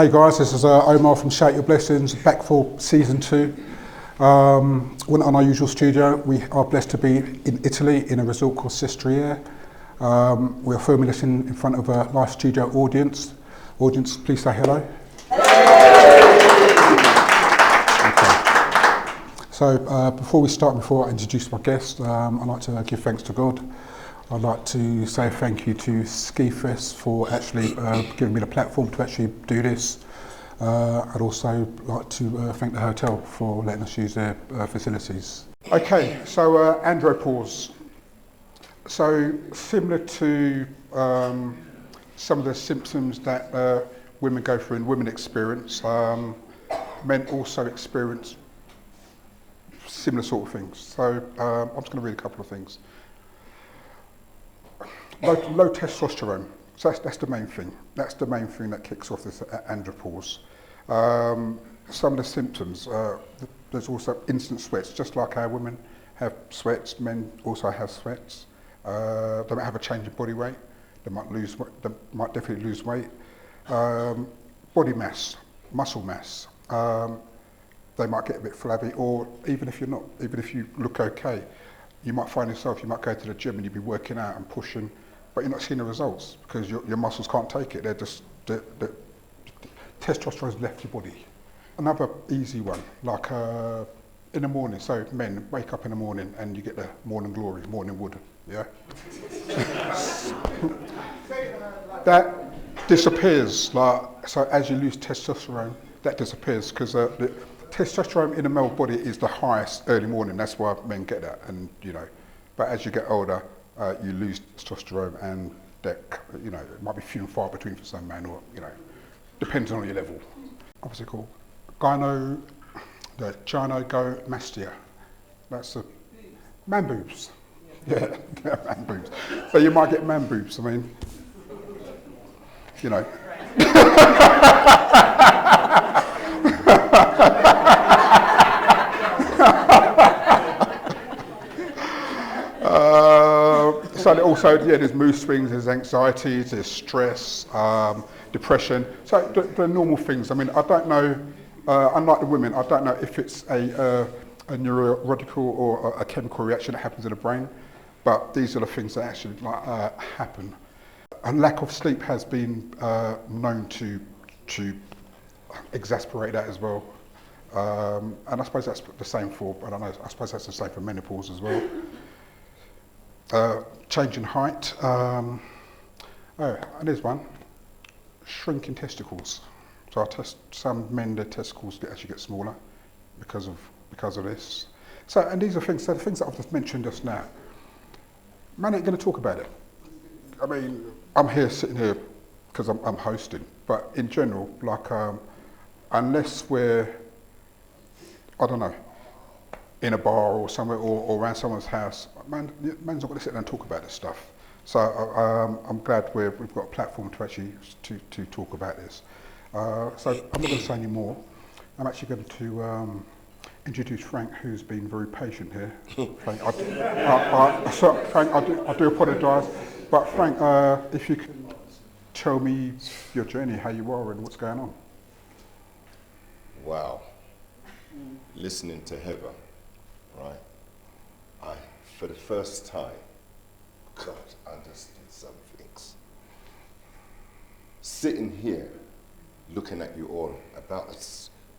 Hey guys, this is Omar from Shout Your Blessings, back for season 2. We're not on our usual studio. We are blessed to be in Italy in a resort called Sestriere. We are filming this in front of a live studio audience. Audience, please say hello. Okay. So before we start, before I introduce my guest, I'd like to give thanks to God. I'd like to say thank you to Ski Fest for actually giving me the platform to actually do this. I'd also like to thank the hotel for letting us use their facilities. Okay, so Andropause. So similar to some of the symptoms that women go through and women experience, men also experience similar sort of things. So I'm just going to read a couple of things. Low testosterone, so that's the main thing. That's the main thing that kicks off this andropause. Some of the symptoms, there's also instant sweats, just like how women have sweats, men also have sweats. They might have a change in body weight, they might definitely lose weight. Body mass, muscle mass, they might get a bit flabby, or even if you look okay, you might find yourself, you might go to the gym and you'll be working out and pushing, but you're not seeing the results because your muscles can't take it. They're just, the testosterone's left your body. Another easy one, like in the morning, so men wake up in the morning and you get the morning glory, morning wood, yeah? That disappears, so as you lose testosterone, that disappears because the testosterone in the male body is the highest early morning. That's why men get that, and but as you get older, you lose testosterone, and that it might be few and far between for some men, or depends on your level. Obviously called gynecomastia. That's the man boobs. Yeah, man boobs. So you might get man boobs. I mean, So also, there's mood swings, there's anxiety, there's stress, depression. So the normal things. I mean, I don't know. Unlike the women, I don't know if it's a neurological or a chemical reaction that happens in the brain, but these are the things that actually happen. A lack of sleep has been known to exasperate that as well. And I suppose that's the same for, I don't know, I suppose that's the same for menopause as well. Change in height. And there's one. Shrinking testicles. So some men, their testicles actually get smaller because of this. So, and these are things. So the things that I've just mentioned just now. Man ain't going to talk about it. I mean, I'm sitting here because I'm hosting, but in general, unless we're, I don't know, in a bar or somewhere or around someone's house, man's not going to sit there and talk about this stuff. So I'm glad we've got a platform to actually to talk about this. So I'm not going to say any more. I'm actually going to introduce Frank, who's been very patient here. Frank, I do apologise, but Frank, if you can tell me your journey, how you are and what's going on. Wow. Listening to Heather, right? For the first time, God, understood some things. Sitting here, looking at you all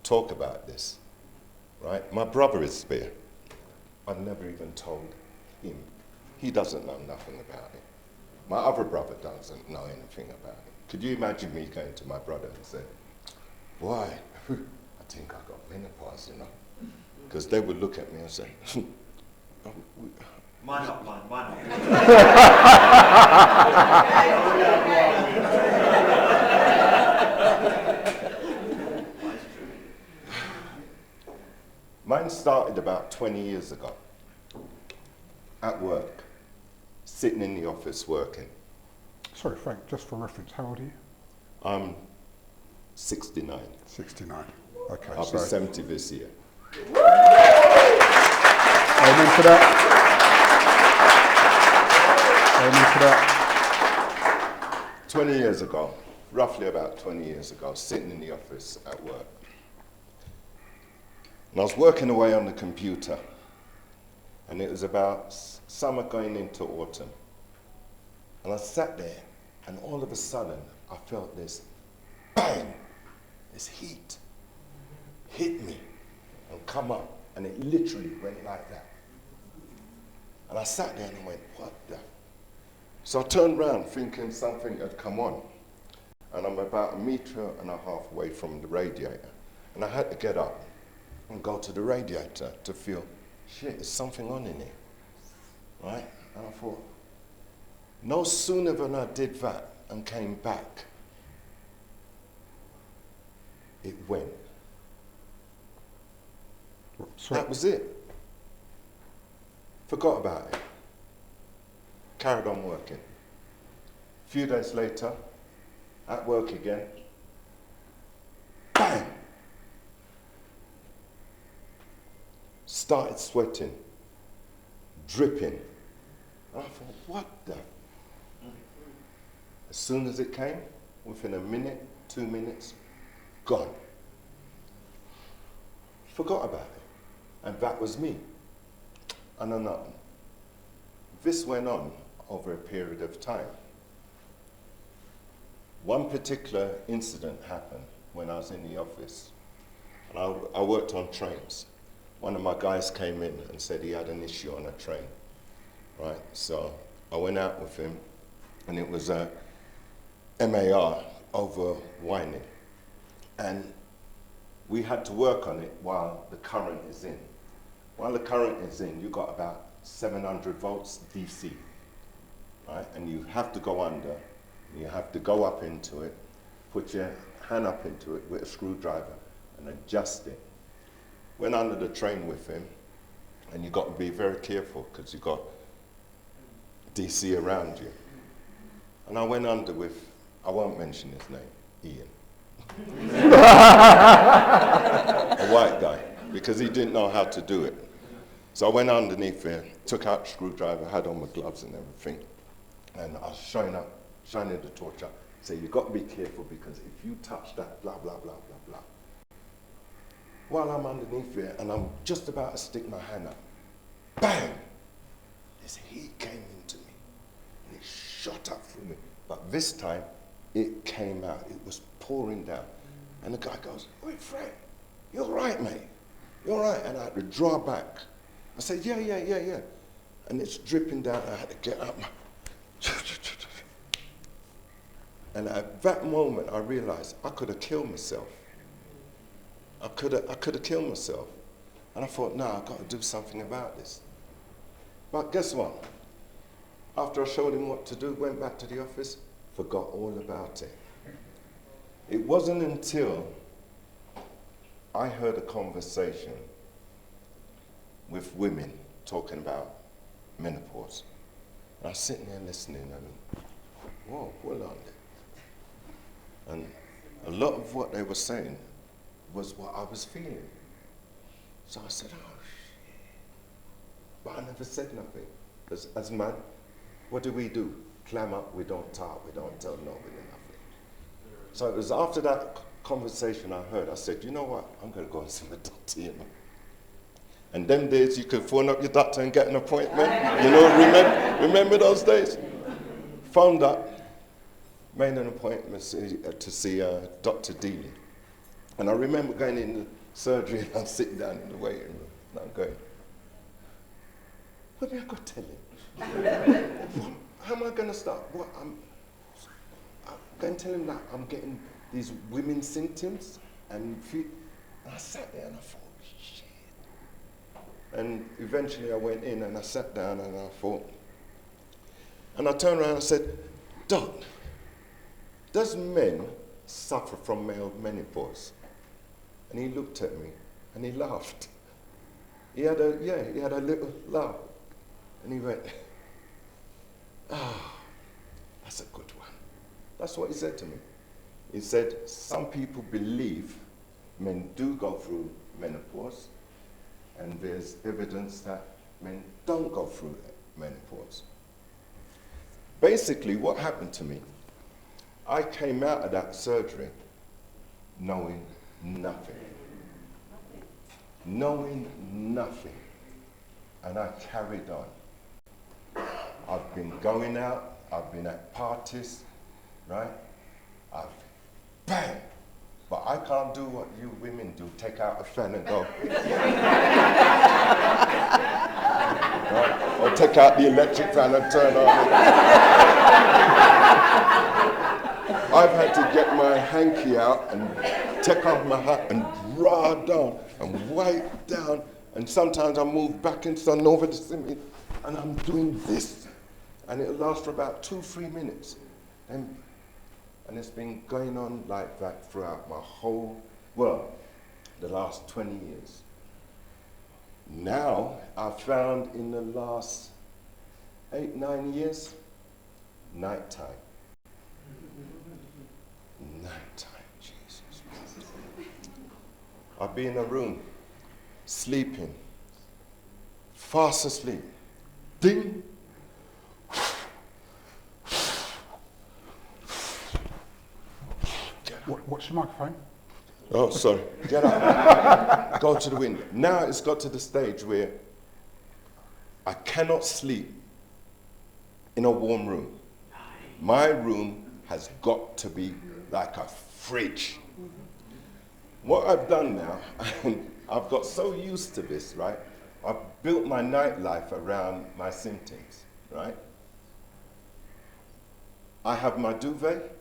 talk about this, right? My brother is there. I've never even told him. He doesn't know nothing about it. My other brother doesn't know anything about it. Could you imagine me going to my brother and saying, boy, I think I got menopause, Because they would look at me and say, Mine not. Mine started about 20 years ago, at work, sitting in the office working. Sorry, Frank, just for reference, how old are you? I'm 69. 69. Okay. I'll be 70 this year. Amen to that. Amen to that. 20 years ago, roughly about 20 years ago, sitting in the office at work. And I was working away on the computer, and it was about summer going into autumn. And I sat there, and all of a sudden, I felt this bang, this heat hit me and come up, and it literally went like that. And I sat there and I went, what the? So I turned around thinking something had come on. And I'm about 1.5 meters away from the radiator. And I had to get up and go to the radiator to feel, shit, there's something on in here, right? And I thought, no sooner than I did that and came back, it went. So That was it. Forgot about it. Carried on working. A few days later, at work again, bang! Started sweating, dripping. And I thought, what the? As soon as it came, within a minute, 2 minutes, gone. Forgot about it. And that was me. And nothing. This went on over a period of time. One particular incident happened when I was in the office. And I worked on trains. One of my guys came in and said he had an issue on a train, right? So I went out with him, and it was a MAR over winding. And we had to work on it while the current is in. While the current is in, you've got about 700 volts DC, right? And you have to go under, you have to go up into it, put your hand up into it with a screwdriver and adjust it. Went under the train with him, and you've got to be very careful because you've got DC around you. And I went under with, I won't mention his name, Ian. A white guy, because he didn't know how to do it. So I went underneath there, took out the screwdriver, had on my gloves and everything, and I was shining the torch up. So you've got to be careful because if you touch that, blah, blah, blah, blah, blah. While I'm underneath there, and I'm just about to stick my hand up, bang! This heat came into me, and it shot up through me. But this time, it came out. It was pouring down. And the guy goes, "Wait, Frank, you're right, mate. You're right." And I had to draw back. I said, yeah. And it's dripping down. I had to get up. And at that moment, I realized I could have killed myself. I could have killed myself. And I thought, no, I've got to do something about this. But guess what? After I showed him what to do, went back to the office, forgot all about it. It wasn't until I heard a conversation with women talking about menopause. And I was sitting there listening and, whoa, hold on there. And a lot of what they were saying was what I was feeling. So I said, oh, shit. But I never said nothing. As man, what do? Clam up, we don't talk, we don't tell nobody nothing. So it was after that conversation I heard, I said, you know what, I'm going to go and see my doctor, you know. And them days you could phone up your doctor and get an appointment. You know, remember those days? Phoned up, made an appointment to see Dr. Dealey. And I remember going in the surgery and I'm sitting down in the waiting room and I'm going, what am I going to tell him? How am I going to start? I'm going to tell him that I'm getting these women's symptoms. And I sat there and I thought, shit. And eventually I went in and I sat down and I thought, and I turned around and I said, Doc, does men suffer from male menopause? And he looked at me and he laughed. He had a little laugh. And he went, that's a good one. That's what he said to me. He said, some people believe men do go through menopause, and there's evidence that men don't go through menopause. Basically, what happened to me, I came out of that surgery knowing nothing. Knowing nothing. And I carried on. I've been going out, I've been at parties, right? Bang! But I can't do what you women do, take out a fan and go. Right? Or take out the electric fan and turn on it. I've had to get my hanky out and take off my hat and draw down and wipe down. And sometimes I move back and stand over the ceiling and I'm doing this. And it'll last for about 2-3 minutes. And it's been going on like that throughout my whole, the last 20 years. Now, I've found in the last 8-9 years, nighttime. Nighttime, Jesus. I'd be in a room, sleeping, fast asleep. Ding! What's your microphone? Oh, sorry. Get up. Go to the window. Now it's got to the stage where I cannot sleep in a warm room. My room has got to be like a fridge. What I've done now, I've got so used to this, right? I've built my nightlife around my symptoms, right? I have my duvet,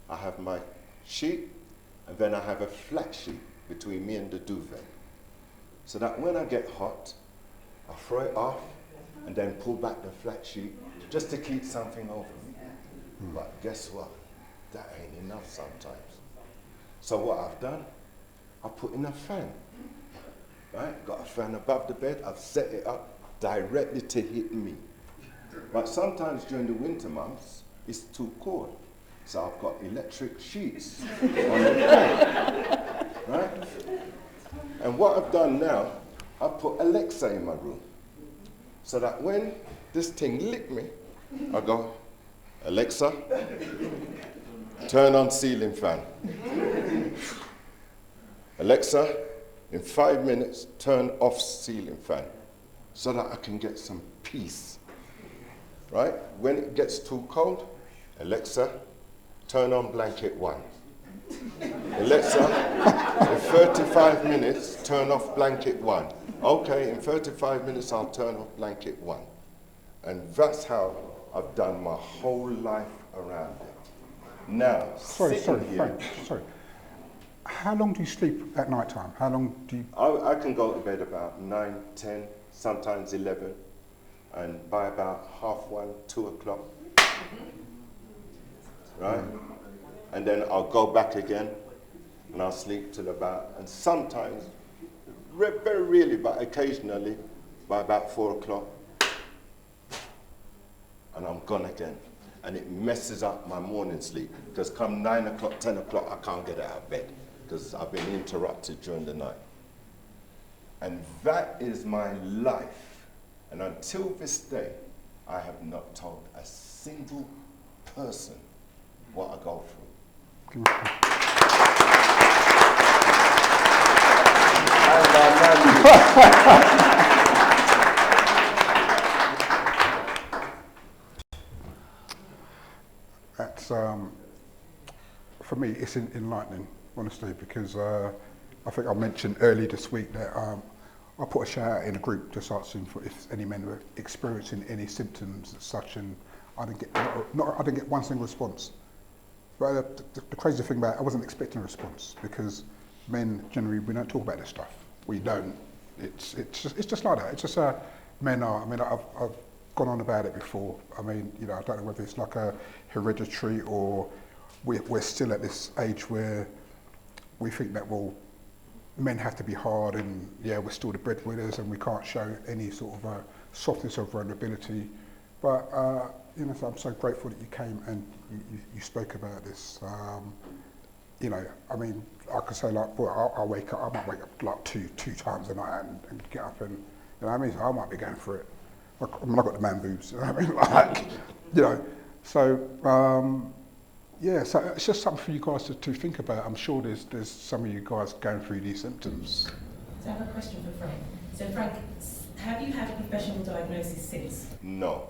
I have my sheet, and then I have a flat sheet between me and the duvet. So that when I get hot, I throw it off and then pull back the flat sheet just to keep something over me. But guess what? That ain't enough sometimes. So what I've done, I put in a fan. Right? Got a fan above the bed, I've set it up directly to hit me. But sometimes during the winter months, it's too cold. So I've got electric sheets on the fan, right? And what I've done now, I've put Alexa in my room. So that when this thing lick me, I go, Alexa, turn on ceiling fan. Alexa, in 5 minutes, turn off ceiling fan. So that I can get some peace, right? When it gets too cold, Alexa, turn on blanket 1. Alexa, in 35 minutes, turn off blanket 1. Okay, in 35 minutes, I'll turn off blanket 1. And that's how I've done my whole life around it. Now, Sorry. How long do you sleep at night time? How long do you... I can go to bed about 9, 10, sometimes 11, and by about 1:30, 2 o'clock, right? And then I'll go back again, and I'll sleep till about, and sometimes, very rarely, but occasionally, by about 4 o'clock, and I'm gone again. And it messes up my morning sleep, because come 9 o'clock, 10 o'clock, I can't get out of bed, because I've been interrupted during the night. And that is my life. And until this day, I have not told a single person what I go through. That's, for me, it's enlightening, honestly, because I think I mentioned earlier this week that I put a shout out in a group just asking for if any men were experiencing any symptoms as such, and I didn't get one single response. But the crazy thing about it, I wasn't expecting a response, because men generally, we don't talk about this stuff. We don't. It's just like that. It's just men are. I mean, I've gone on about it before. I mean, you know, I don't know whether it's like a hereditary or we're still at this age where we think that, well, men have to be hard, and yeah, we're still the breadwinners and we can't show any sort of softness or vulnerability. But you know, so I'm so grateful that you came and you spoke about this. You know, I mean, I could say like, well, I might wake up like two times a night and get up and, you know what I mean? So I might be going for it. I mean, I've got the man boobs, you know what I mean? Like, you know, so Yeah, so it's just something for you guys to think about. I'm sure there's some of you guys going through these symptoms. So I have a question for Frank. So Frank, have you had a professional diagnosis since? No.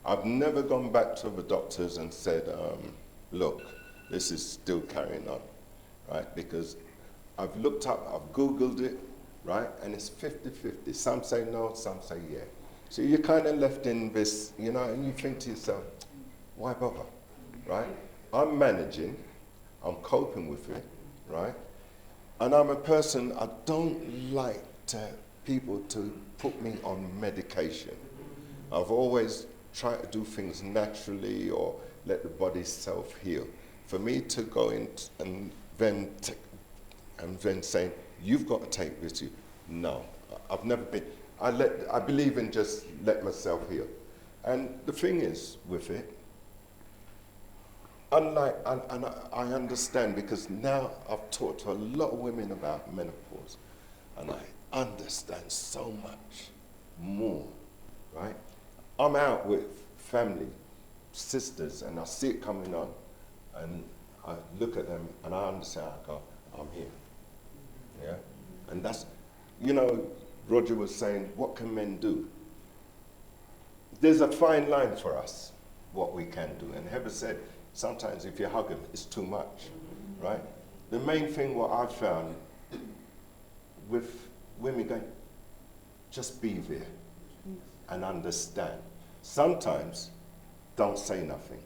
I've never gone back to the doctors and said, look, this is still carrying on, right? Because I've looked up, I've Googled it, right? And it's 50-50. Some say no, some say yeah. So you're kind of left in this, you know, and you think to yourself, why bother, right? I'm managing, I'm coping with it, right? And I'm a person, I don't like people to put me on medication. I've always tried to do things naturally or let the body self-heal. For me to go in and then say, you've got to take this, no. I've never been, I believe in just let myself heal. And the thing is with it, unlike, and I understand because now I've talked to a lot of women about menopause and I understand so much more, right? I'm out with family, sisters, and I see it coming on and I look at them and I understand, I go, I'm here, yeah? And that's, you know, Roger was saying, what can men do? There's a fine line for us, what we can do. And Heather said, sometimes if you hug them, it's too much, right? The main thing what I've found with women going, just be there and understand. Sometimes, don't say nothing.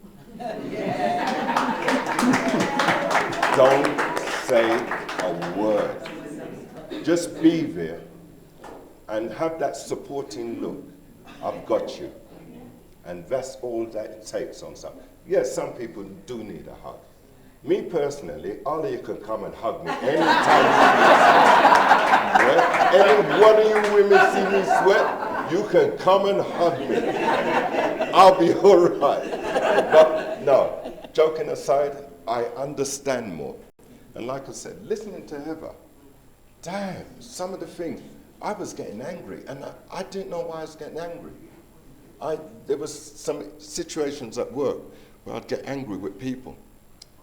Don't say a word. Just be there and have that supporting look. I've got you. And that's all that it takes on some. Yes, some people do need a hug. Me personally, all of you can come and hug me anytime you feel. Yeah? Any one of you women see me sweat, you can come and hug me. I'll be all right. But no, joking aside, I understand more. And like I said, listening to Heather, damn, some of the things, I was getting angry, and I didn't know why I was getting angry. There was some situations at work where I'd get angry with people.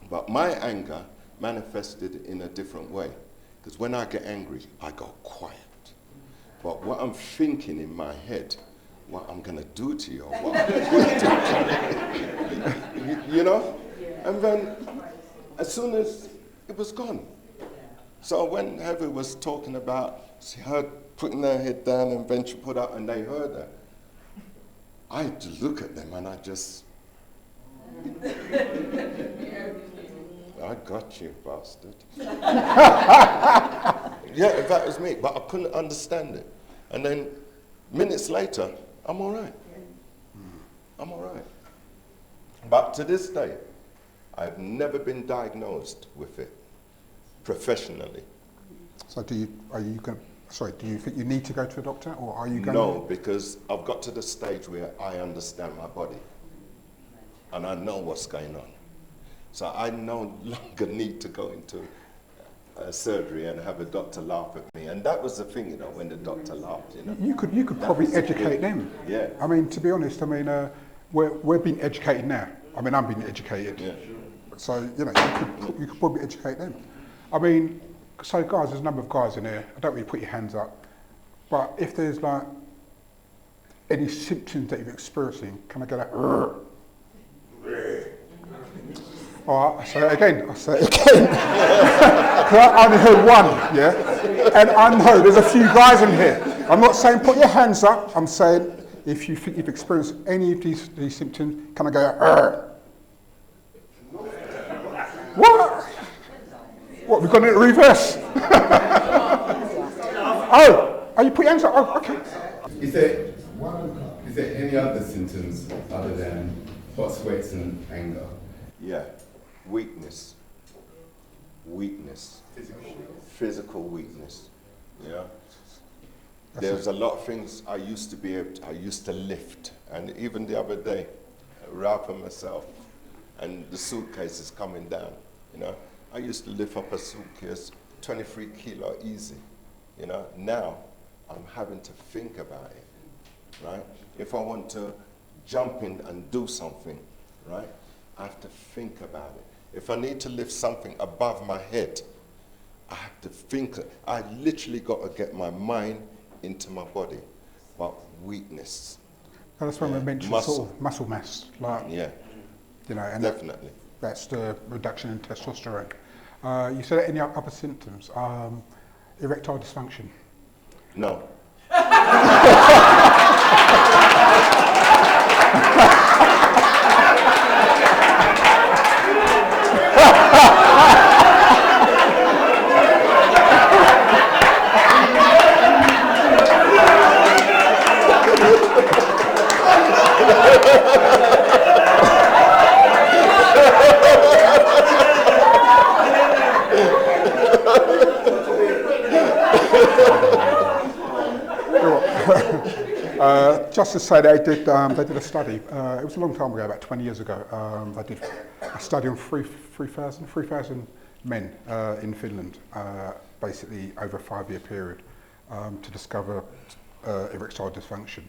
But my anger manifested in a different way. Because when I get angry, I go quiet. But what I'm thinking in my head, what I'm going to do to you, or what I'm going to do to you, you know? And then, as soon as it was gone. So when Heather was talking about her putting her head down and then she put out and they heard her, I had to look at them and I just, I got you, bastard. Yeah, that was me, but I couldn't understand it. And then minutes later, I'm all right. I'm all right. But to this day, I've never been diagnosed with it professionally. So do you think you need to go to a doctor, or are you going? No, because I've got to the stage where I understand my body and I know what's going on. So I no longer need to go into surgery and have a doctor laugh at me. And that was the thing, you know, when the doctor laughed, you know. You could probably educate them. Yeah. I mean, to be honest, I mean, we're being educated now. I mean, I'm being educated. Yeah. So, you know, you could probably educate them. I mean, so guys, there's a number of guys in here. I don't really put your hands up. But if there's like any symptoms that you're experiencing, can I get that? All right, I'll say it again. Because I only heard one, yeah? And I know there's a few guys in here. I'm not saying put your hands up. I'm saying if you think you've experienced any of these symptoms, can I go, What? What, we've gone into reverse? Oh, you put your hands up? Oh, okay. Is there any other symptoms other than hot sweats and anger? Yeah, weakness. Physical weakness, yeah. There's a lot of things I used to lift, and even the other day, Ralph and myself, and the suitcase is coming down, you know. I used to lift up a suitcase 23 kilo easy, you know. Now, I'm having to think about it, right? If I want to jump in and do something, right? I have to think about it. If I need to lift something above my head, I have to think. I literally got to get my mind into my body. But weakness. And that's when we mentioned sort of muscle mass, like, Yeah, you know, and definitely. that's the reduction in testosterone. You said any other symptoms? Erectile dysfunction. No. Just to say, they did a study. It was a long time ago, about 20 years ago. They did a study on 3,000 men in Finland, basically over a 5-year period, to discover erectile dysfunction.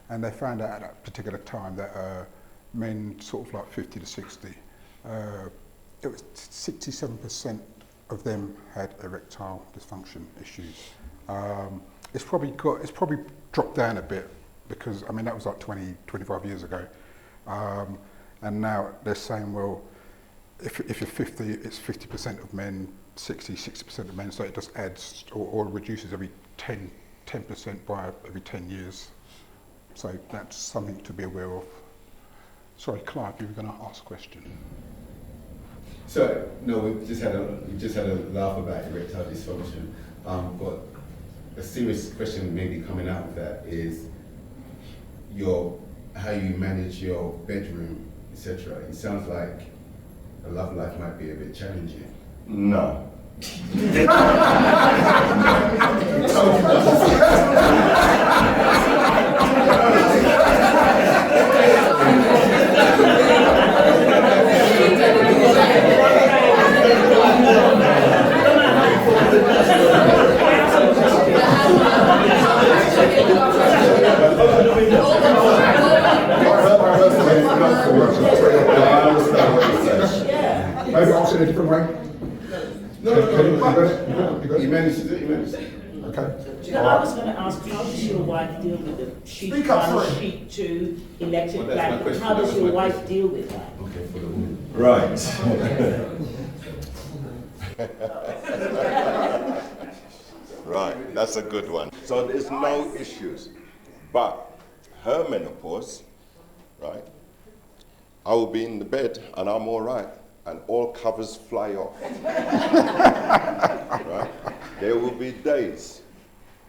And they found out at that particular time that men sort of like 50 to 60, it was 67% of them had erectile dysfunction issues. It's probably dropped down a bit, because I mean that was like 25 years ago, and now they're saying, well, if you're 50, it's 50% of men, 60% of men, so it just adds or reduces every 10% by every 10 years. So that's something to be aware of. Sorry, Clive, you were going to ask a question. So no, we just had a laugh about erectile dysfunction, but a serious question maybe coming out of that is how you manage your bedroom, etc. It sounds like a love life might be a bit challenging. No. Maybe ask it in a different way. No. You managed to do it, you managed to do it. Okay. Do you know, I was going to ask, how does your wife deal with the sheet Speak up, 1, sorry. sheet 2, electric Well, that's my blanket? question, How does that's your my wife question. deal with that? Okay, for the woman. Right. Right, that's a good one. So there's no issues. But her menopause, right, I will be in the bed and I'm all right, and all covers fly off. Right? There will be days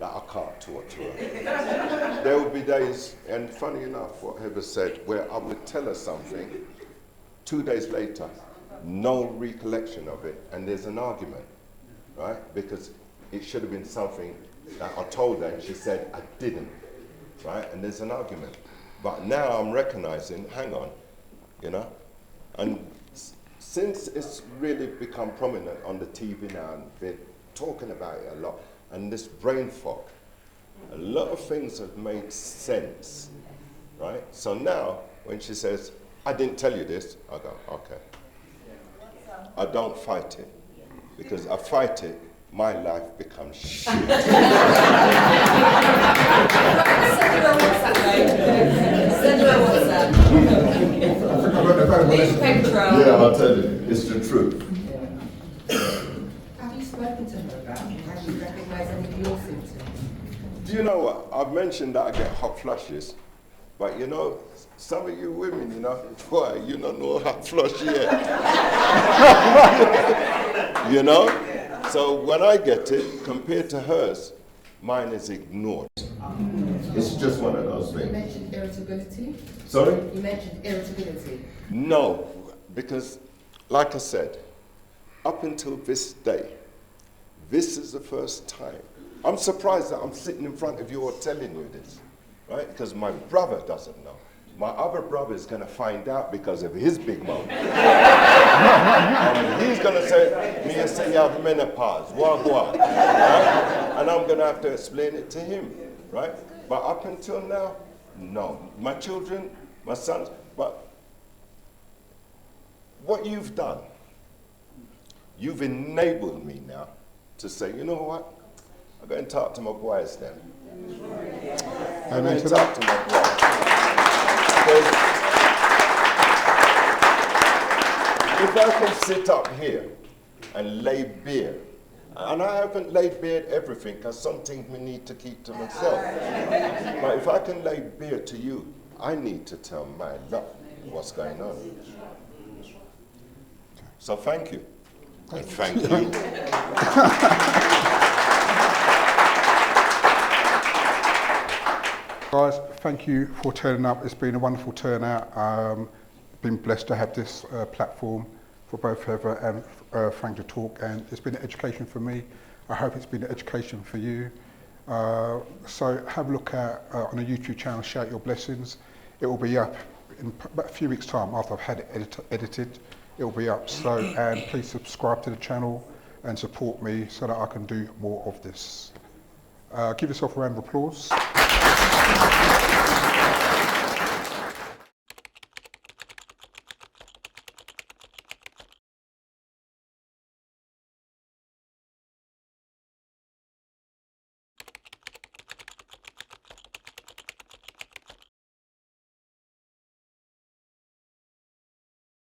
that I can't talk to her. There will be days, and funny enough, what Heather said, where I would tell her something, 2 days later, no recollection of it, and there's an argument, right? Because it should have been something that I told her, and she said I didn't, right? And there's an argument. But now I'm recognizing, hang on, you know? And since it's really become prominent on the TV now, and they're talking about it a lot, and this brain fog, a lot of things have made sense, right? So now, when she says, I didn't tell you this, I go, okay. I don't fight it, because I fight it, my life becomes shit. Send her a WhatsApp, though. Send her a WhatsApp. Please paper trail. Yeah, I'll tell you, it's the truth. Have you spoken to her about how you recognise any of your symptoms? Do you know what? I've mentioned that I get hot flushes, but you know, some of you women, you know, boy, you don't know hot flush yet. You know? So when I get it, compared to hers, mine is ignored. It's just one of those You things. mentioned irritability. Sorry? You mentioned irritability. No, because like I said, up until this day, this is the first time. I'm surprised that I'm sitting in front of you or telling you this, right? Because my brother doesn't know. My other brother is going to find out because of his big mouth. And he's going to say, me and say you have menopause, right? And I'm going to have to explain it to him, right? But up until now, no. My children, my sons, but what you've done, you've enabled me now to say, you know what? I'm going to talk to my boys then. I'm going to talk to my boys. If I can sit up here and lay bare, and I haven't laid bare everything, because some things we need to keep to myself. But if I can lay bare to you, I need to tell my lot what's going on. So thank you. And thank you. Guys, thank you for turning up. It's been a wonderful turnout. Been blessed to have this platform for both Heather and Frank to talk, and it's been an education for me. I hope it's been an education for you. So have a look at on a YouTube channel, Shout Your Blessings. It will be up in about a few weeks' time after I've had it edited. It will be up. So, and please subscribe to the channel and support me so that I can do more of this. Give yourself a round of applause.